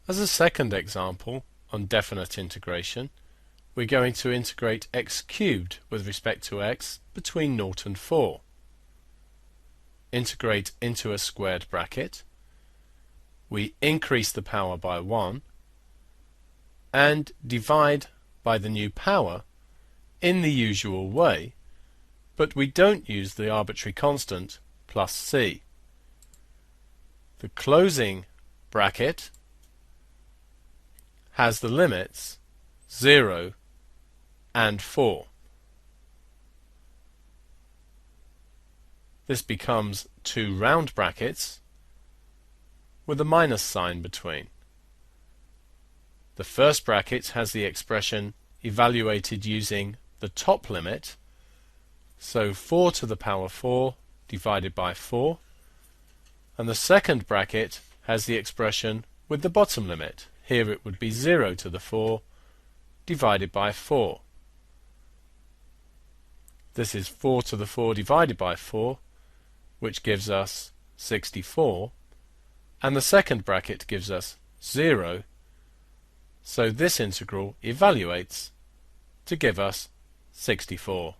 As a second example on definite integration, we're going to integrate x cubed with respect to x between 0 and 4. Integrate into a squared bracket. We increase the power by 1 and divide by the new power in the usual way, but we don't use the arbitrary constant plus c. The closing bracket has the limits 0 and 4. This becomes two round brackets with a minus sign between. The first bracket has the expression evaluated using the top limit, so 4 to the power 4 divided by 4, and the second bracket has the expression with the bottom limit. Here it would be 0 to the 4 divided by 4. This is 4 to the 4 divided by 4, which gives us 64, and the second bracket gives us 0, so this integral evaluates to give us 64.